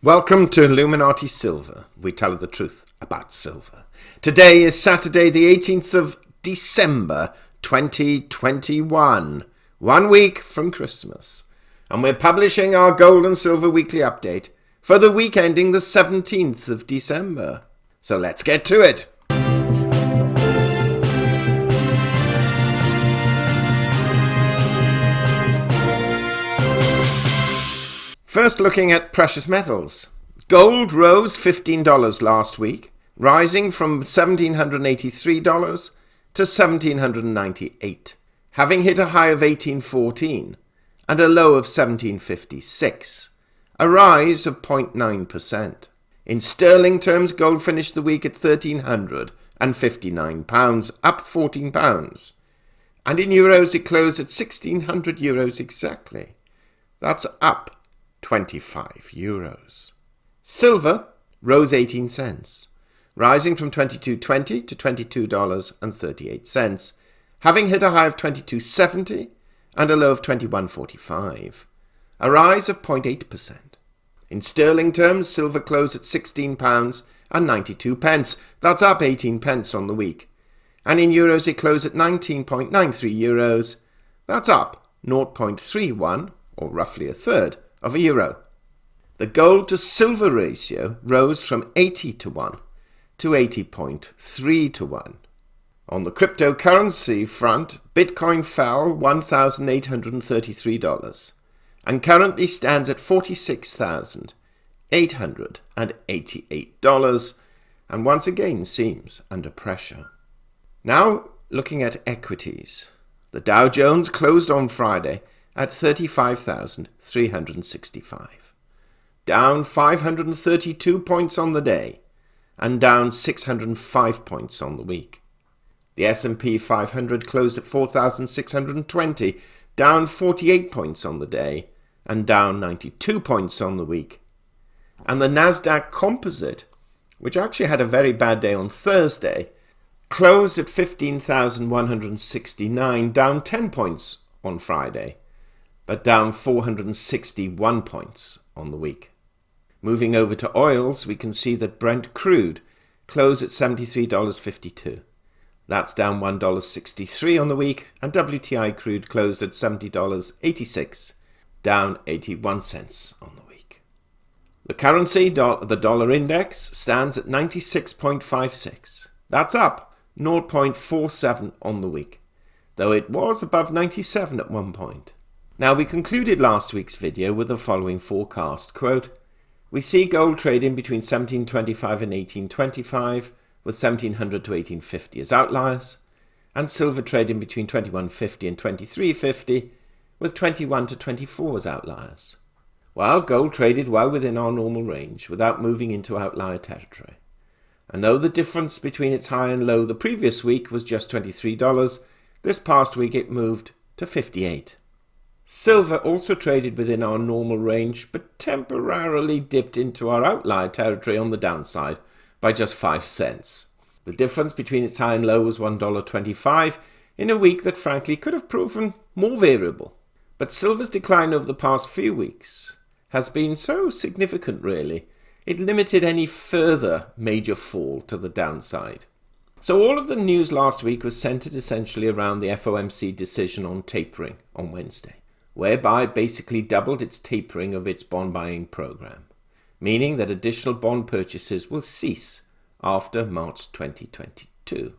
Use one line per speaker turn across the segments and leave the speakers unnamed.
Welcome to Illuminati Silver. We tell you the truth about silver. Today is Saturday the 18th of December 2021, 1 week from Christmas. And we're publishing our gold and silver weekly update for the week ending the 17th of December. So let's get to it. First, looking at precious metals. Gold rose $15 last week, rising from $1,783 to $1,798, having hit a high of $1,814 and a low of $1,756, a rise of 0.9%. In sterling terms, gold finished the week at £1,359, up £14. And in euros, it closed at 1,600 euros exactly. That's up 25 euros. Silver rose 18 cents, rising from $22.20 to $22.38, having hit a high of $22.70 and a low of $21.45, a rise of 0.8%. In sterling terms, silver closed at £16 and 92 pence. That's up 18 pence on the week. And in euros, it closed at 19.93 euros. That's up 0.31, or roughly a third, of a euro. The gold to silver ratio rose from 80 to 1 to 80.3 to 1. On the cryptocurrency front, Bitcoin fell $1,833 and currently stands at $46,888 and once again seems under pressure. Now looking at equities. The Dow Jones closed on Friday at 35,365, down 532 points on the day, and down 605 points on the week. The S&P 500 closed at 4,620, down 48 points on the day, and down 92 points on the week. And the Nasdaq Composite, which actually had a very bad day on Thursday, closed at 15,169, down 10 points on Friday, but down 461 points on the week. Moving over to oils, we can see that Brent crude closed at $73.52. That's down $1.63 on the week, and WTI crude closed at $70.86, down 81 cents on the week. The currency, the dollar index, stands at 96.56. That's up 0.47 on the week, though it was above 97 at one point. Now, we concluded last week's video with the following forecast, quote, "We see gold trading between 1725 and 1825, with 1700 to 1850 as outliers, and silver trading between 2150 and 2350, with 21 to 24 as outliers." Well, gold traded well within our normal range, without moving into outlier territory. And though the difference between its high and low the previous week was just $23, this past week it moved to $58. Silver also traded within our normal range, but temporarily dipped into our outlier territory on the downside by just 5 cents. The difference between its high and low was $1.25 in a week that frankly could have proven more variable. But silver's decline over the past few weeks has been so significant, really, it limited any further major fall to the downside. So all of the news last week was centered essentially around the FOMC decision on tapering on Wednesday, whereby it basically doubled its tapering of its bond buying program, meaning that additional bond purchases will cease after March 2022.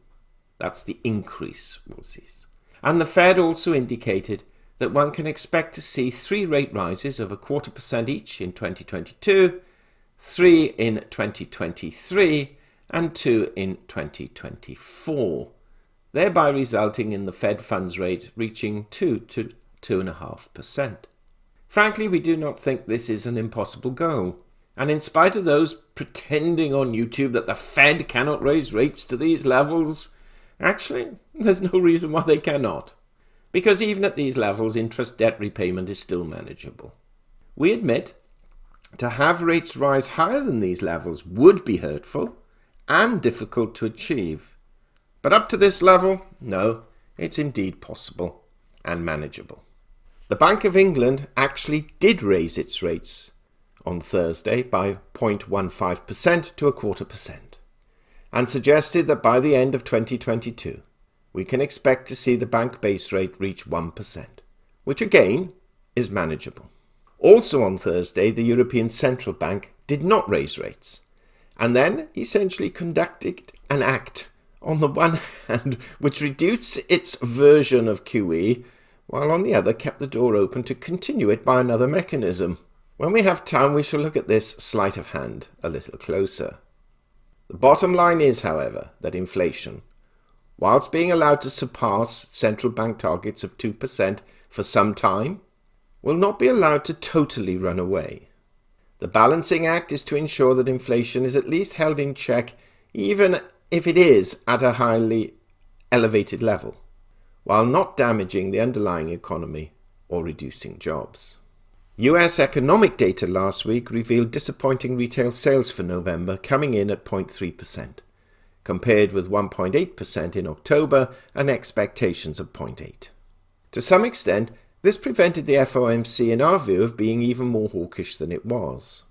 That's the increase will cease. And the Fed also indicated that one can expect to see 3 rate rises of 0.25% each in 2022, 3 in 2023, and 2 in 2024, thereby resulting in the Fed funds rate reaching 2 to 2.5%. Frankly, we do not think this is an impossible goal. And in spite of those pretending on YouTube that the Fed cannot raise rates to these levels, actually, there's no reason why they cannot. Because even at these levels, interest debt repayment is still manageable. We admit, to have rates rise higher than these levels would be hurtful and difficult to achieve. But up to this level, no, it's indeed possible and manageable. The Bank of England actually did raise its rates on Thursday by 0.15% to 0.25%, and suggested that by the end of 2022, we can expect to see the bank base rate reach 1%, which again is manageable. Also on Thursday, the European Central Bank did not raise rates, and then essentially conducted an act on the one hand which reduced its version of QE, while on the other kept the door open to continue it by another mechanism. When we have time, we shall look at this sleight of hand a little closer. The bottom line is, however, that inflation, whilst being allowed to surpass central bank targets of 2% for some time, will not be allowed to totally run away. The balancing act is to ensure that inflation is at least held in check, even if it is at a highly elevated level, while not damaging the underlying economy or reducing jobs. US economic data last week revealed disappointing retail sales for November, coming in at 0.3%, compared with 1.8% in October and expectations of 0.8%. To some extent, this prevented the FOMC, in our view, of being even more hawkish than it was.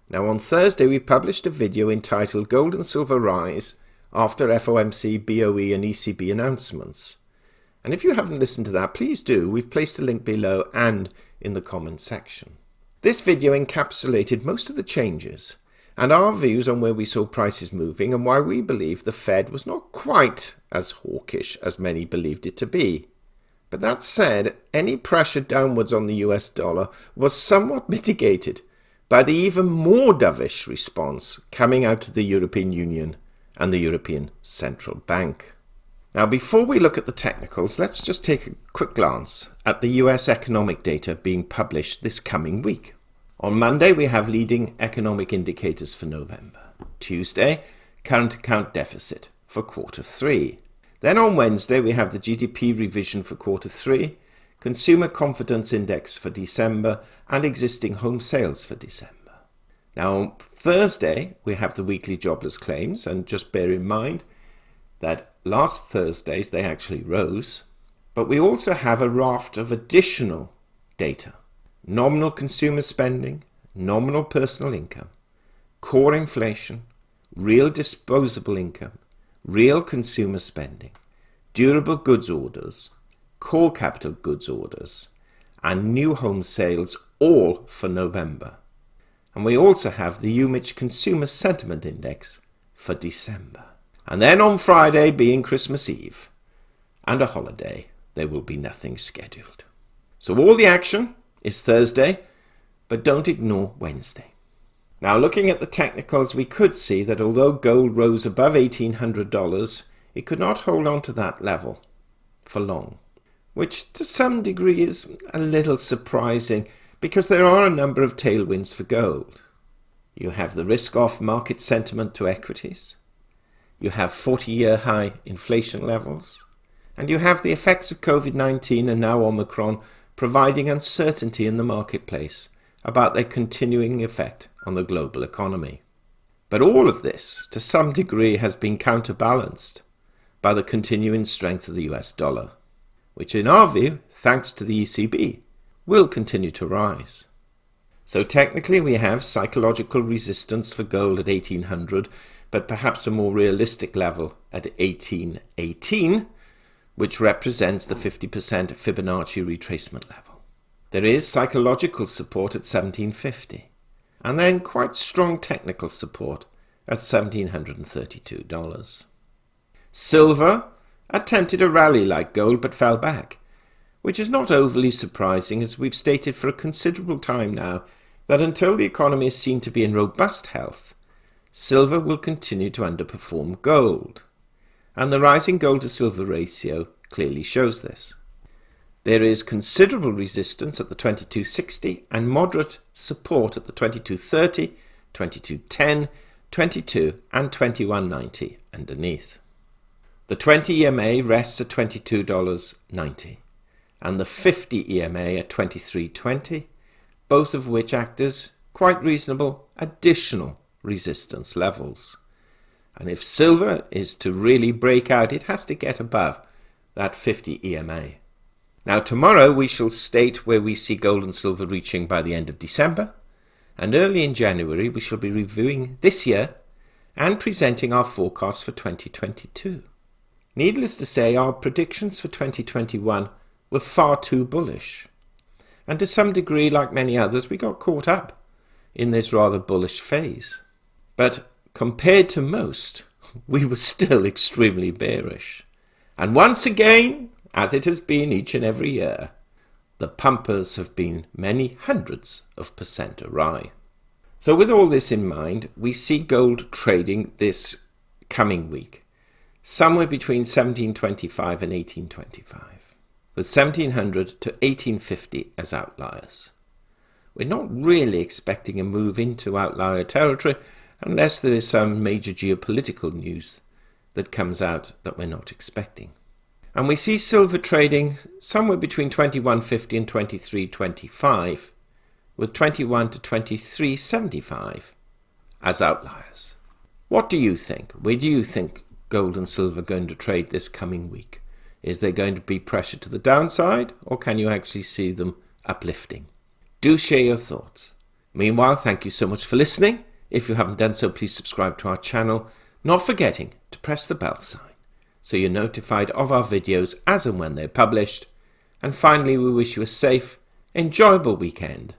Now, on Thursday, we published a video entitled Gold and Silver Rise after FOMC, BOE and ECB announcements. And if you haven't listened to that, please do. We've placed a link below and in the comments section. This video encapsulated most of the changes and our views on where we saw prices moving and why we believe the Fed was not quite as hawkish as many believed it to be. But that said, any pressure downwards on the US dollar was somewhat mitigated by the even more dovish response coming out of the European Union and the European Central Bank. Now, before we look at the technicals, let's just take a quick glance at the US economic data being published this coming week. On Monday, we have leading economic indicators for November. Tuesday, current account deficit for quarter 3. Then on Wednesday, we have the GDP revision for quarter 3, consumer confidence index for December, and existing home sales for December. Now, on Thursday, we have the weekly jobless claims, and just bear in mind that last Thursdays they actually rose, but we also have a raft of additional data: nominal consumer spending, nominal personal income, core inflation, real disposable income, real consumer spending, durable goods orders, core capital goods orders, and new home sales, all for November. And we also have the UMich Consumer Sentiment Index for December. And then on Friday, being Christmas Eve and a holiday, there will be nothing scheduled. So all the action is Thursday, but don't ignore Wednesday. Now, looking at the technicals, we could see that although gold rose above $1,800, it could not hold on to that level for long, which to some degree is a little surprising because there are a number of tailwinds for gold. You have the risk-off market sentiment to equities, you have 40-year high inflation levels, and you have the effects of COVID-19 and now Omicron providing uncertainty in the marketplace about their continuing effect on the global economy. But all of this, to some degree, has been counterbalanced by the continuing strength of the US dollar, which in our view, thanks to the ECB, will continue to rise. So technically we have psychological resistance for gold at 1800, but perhaps a more realistic level at 1818, which represents the 50% Fibonacci retracement level. There is psychological support at 1750, and then quite strong technical support at $1,732. Silver attempted a rally like gold but fell back, which is not overly surprising, as we've stated for a considerable time now that until the economy is seen to be in robust health, silver will continue to underperform gold. And the rising gold to silver ratio clearly shows this. There is considerable resistance at the 2260 and moderate support at the 2230, 2210, 22 and 2190 underneath. The 20 EMA rests at $22.90 and the 50 EMA at $23.20, both of which act as quite reasonable additional resistance levels. And if silver is to really break out, it has to get above that 50 EMA. Now tomorrow we shall state where we see gold and silver reaching by the end of December, and early in January we shall be reviewing this year and presenting our forecast for 2022. Needless to say, our predictions for 2021 were far too bullish. And to some degree, like many others, we got caught up in this rather bullish phase. But compared to most, we were still extremely bearish. And once again, as it has been each and every year, the pumpers have been many hundreds of % awry. So with all this in mind, we see gold trading this coming week somewhere between 1725 and 1825, with 1700 to 1850 as outliers. We're not really expecting a move into outlier territory unless there is some major geopolitical news that comes out that we're not expecting. And we see silver trading somewhere between 2150 and 2325, with 21 to 2375 as outliers. What do you think? Where do you think gold and silver are going to trade this coming week? Is there going to be pressure to the downside, or can you actually see them uplifting? Do share your thoughts. Meanwhile, thank you so much for listening. If you haven't done so, please subscribe to our channel, not forgetting to press the bell sign so you're notified of our videos as and when they're published. And finally, we wish you a safe, enjoyable weekend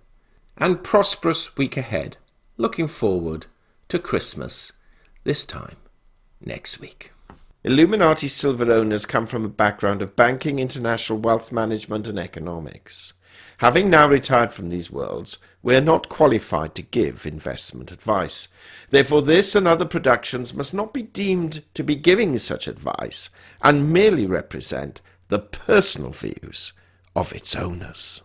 and prosperous week ahead, looking forward to Christmas this time next week. Illuminati silver owners come from a background of banking, international wealth management and economics. Having now retired from these worlds, we are not qualified to give investment advice. Therefore, this and other productions must not be deemed to be giving such advice and merely represent the personal views of its owners.